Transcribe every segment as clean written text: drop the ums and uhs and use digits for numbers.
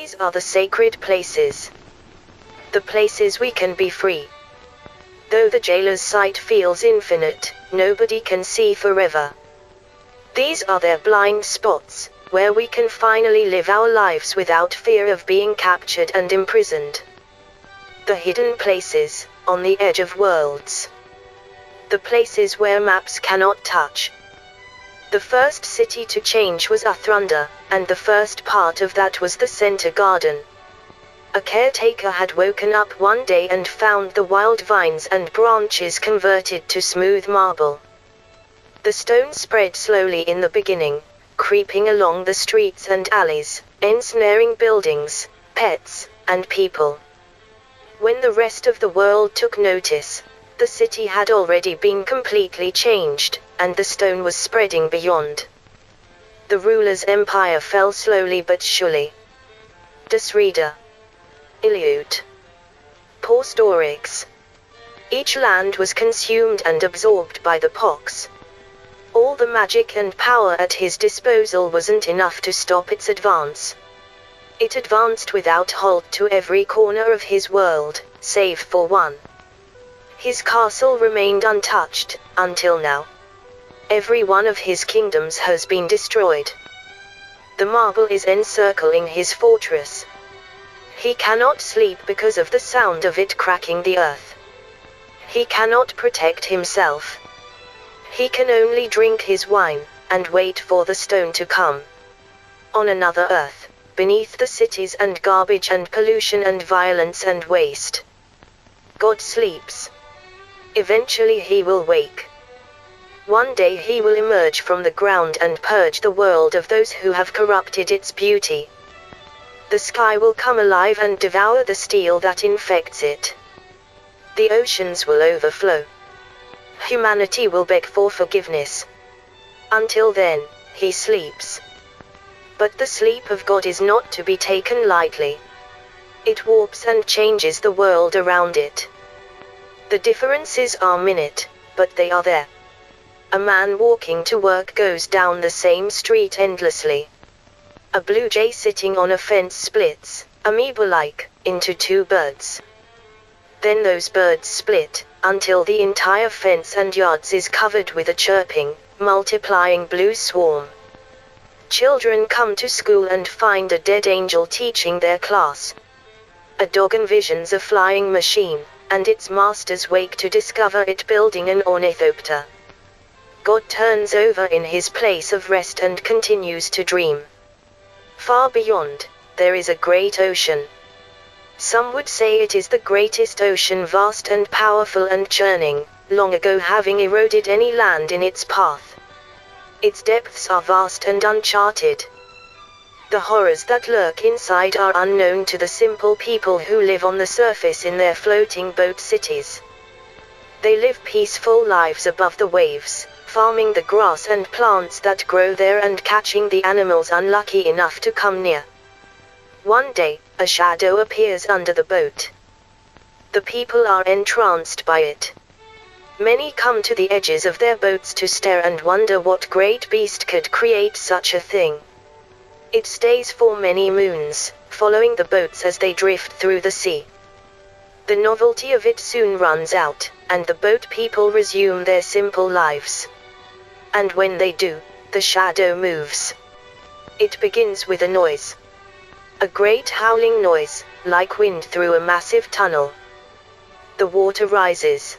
These are the sacred places. The places we can be free. Though the jailer's sight feels infinite, nobody can see forever. These are their blind spots, where we can finally live our lives without fear of being captured and imprisoned. The hidden places, on the edge of worlds. The places where maps cannot touch. The first city to change was Athrunda, and the first part of that was the Center Garden. A caretaker had woken up one day and found the wild vines and branches converted to smooth marble. The stone spread slowly in the beginning, creeping along the streets and alleys, ensnaring buildings, pets, and people. When the rest of the world took notice, the city had already been completely changed, and the stone was spreading beyond. The ruler's empire fell slowly but surely. Desreda. Iliut. Porstorix. Each land was consumed and absorbed by the pox. All the magic and power at his disposal wasn't enough to stop its advance. It advanced without halt to every corner of his world, save for one. His castle remained untouched, until now. Every one of his kingdoms has been destroyed. The marble is encircling his fortress. He cannot sleep because of the sound of it cracking the earth. He cannot protect himself. He can only drink his wine, and wait for the stone to come. On another earth, beneath the cities and garbage and pollution and violence and waste. God sleeps. Eventually he will wake. One day he will emerge from the ground and purge the world of those who have corrupted its beauty. The sky will come alive and devour the steel that infects it. The oceans will overflow. Humanity will beg for forgiveness. Until then, he sleeps. But the sleep of God is not to be taken lightly. It warps and changes the world around it. The differences are minute, but they are there. A man walking to work goes down the same street endlessly. A blue jay sitting on a fence splits, amoeba-like, into two birds. Then those birds split, until the entire fence and yards is covered with a chirping, multiplying blue swarm. Children come to school and find a dead angel teaching their class. A dog envisions a flying machine, and its masters wake to discover it building an ornithopter. God turns over in his place of rest and continues to dream. Far beyond, there is a great ocean. Some would say it is the greatest ocean, vast and powerful and churning, long ago having eroded any land in its path. Its depths are vast and uncharted. The horrors that lurk inside are unknown to the simple people who live on the surface in their floating boat cities. They live peaceful lives above the waves, farming the grass and plants that grow there and catching the animals unlucky enough to come near. One day, a shadow appears under the boat. The people are entranced by it. Many come to the edges of their boats to stare and wonder what great beast could create such a thing. It stays for many moons, following the boats as they drift through the sea. The novelty of it soon runs out, and the boat people resume their simple lives. And when they do, the shadow moves. It begins with a noise. A great howling noise, like wind through a massive tunnel. The water rises.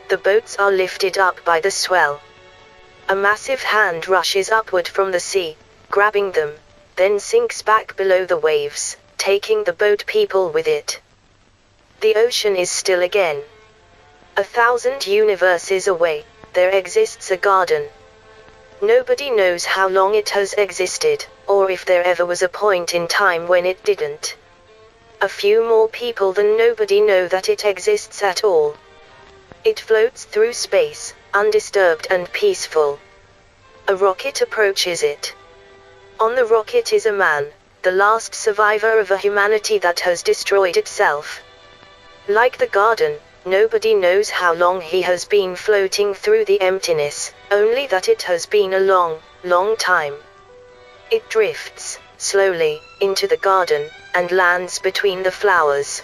The boats are lifted up by the swell. A massive hand rushes upward from the sea, grabbing them, then sinks back below the waves, taking the boat people with it. The ocean is still again. 1,000 universes away, there exists a garden. Nobody knows how long it has existed, or if there ever was a point in time when it didn't. A few more people than nobody know that it exists at all. It floats through space, undisturbed and peaceful. A rocket approaches it. On the rocket is a man, the last survivor of a humanity that has destroyed itself. Like the garden, nobody knows how long he has been floating through the emptiness, only that it has been a long, long time. It drifts, slowly, into the garden, and lands between the flowers.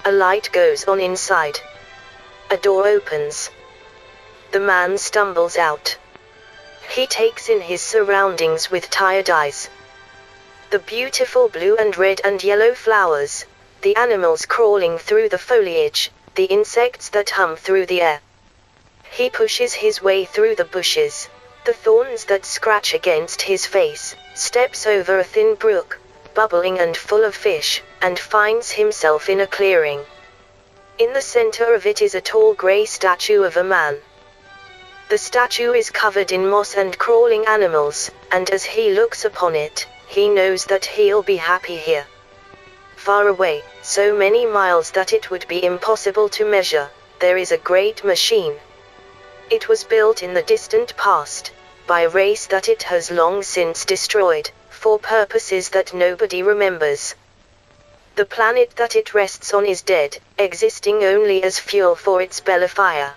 A light goes on inside. A door opens. The man stumbles out. He takes in his surroundings with tired eyes. The beautiful blue and red and yellow flowers, the animals crawling through the foliage, the insects that hum through the air. He pushes his way through the bushes, the thorns that scratch against his face, steps over a thin brook, bubbling and full of fish, and finds himself in a clearing. In the center of it is a tall gray statue of a man. The statue is covered in moss and crawling animals, and as he looks upon it, he knows that he'll be happy here. Far away, so many miles that it would be impossible to measure, there is a great machine. It was built in the distant past, by a race that it has long since destroyed, for purposes that nobody remembers. The planet that it rests on is dead, existing only as fuel for its balefire.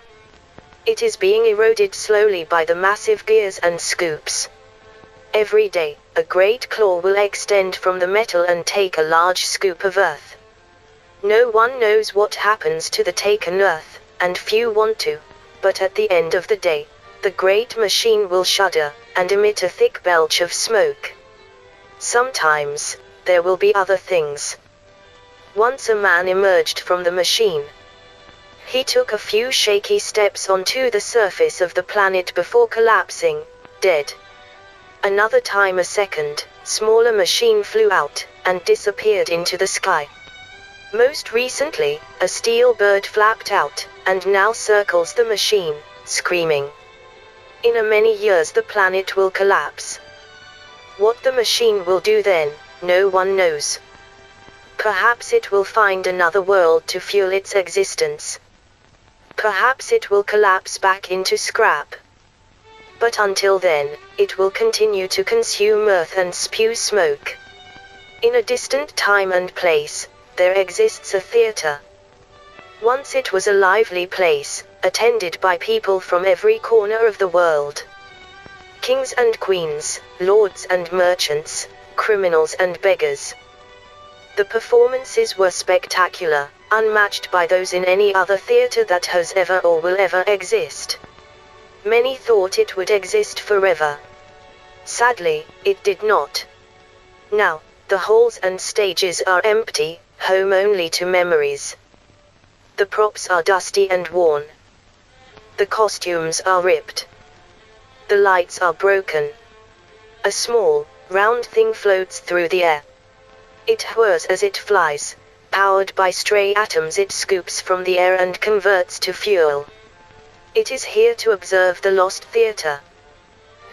It is being eroded slowly by the massive gears and scoops. Every day, a great claw will extend from the metal and take a large scoop of earth. No one knows what happens to the taken earth, and few want to, but at the end of the day, the great machine will shudder, and emit a thick belch of smoke. Sometimes, there will be other things. Once a man emerged from the machine. He took a few shaky steps onto the surface of the planet before collapsing, dead. Another time a second, smaller machine flew out, and disappeared into the sky. Most recently, a steel bird flapped out, and now circles the machine, screaming. In a many years the planet will collapse. What the machine will do then, no one knows. Perhaps it will find another world to fuel its existence. Perhaps it will collapse back into scrap. But until then, it will continue to consume earth and spew smoke. In a distant time and place, there exists a theater. Once it was a lively place, attended by people from every corner of the world. Kings and queens, lords and merchants, criminals and beggars. The performances were spectacular, unmatched by those in any other theater that has ever or will ever exist. Many thought it would exist forever. Sadly, it did not. Now, the halls and stages are empty, home only to memories. The props are dusty and worn. The costumes are ripped. The lights are broken. A small, round thing floats through the air. It whirs as it flies. Powered by stray atoms it scoops from the air and converts to fuel. It is here to observe the lost theater.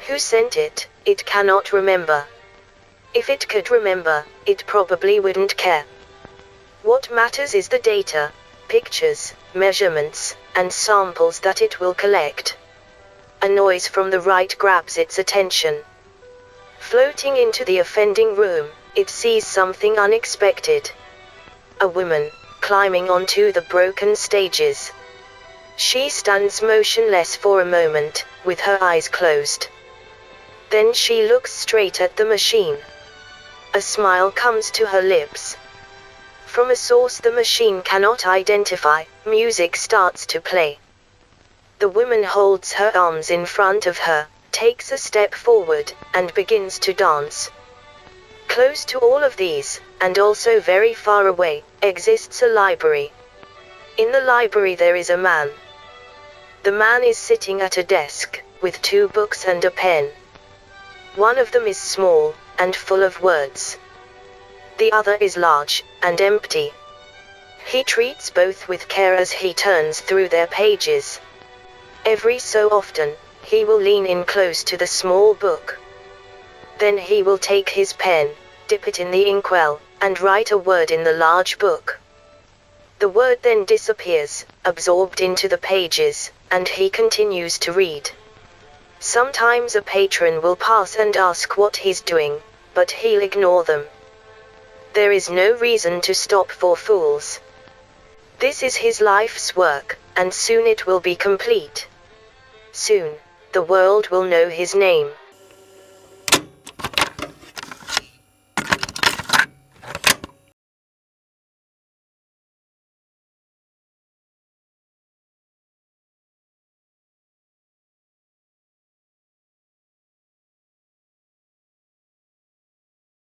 Who sent it, it cannot remember. If it could remember, it probably wouldn't care. What matters is the data, pictures, measurements, and samples that it will collect. A noise from the right grabs its attention. Floating into the offending room, it sees something unexpected. A woman, climbing onto the broken stages. She stands motionless for a moment, with her eyes closed. Then she looks straight at the machine. A smile comes to her lips. From a source the machine cannot identify, music starts to play. The woman holds her arms in front of her, takes a step forward, and begins to dance. Close to all of these, and also very far away, exists a library. In the library there is a man. The man is sitting at a desk, with 2 books and a pen. One of them is small, and full of words. The other is large, and empty. He treats both with care as he turns through their pages. Every so often, he will lean in close to the small book. Then he will take his pen, dip it in the inkwell, and write a word in the large book. The word then disappears, absorbed into the pages, and he continues to read. Sometimes a patron will pass and ask what he's doing, but he'll ignore them. There is no reason to stop for fools. This is his life's work, and soon it will be complete. Soon, the world will know his name.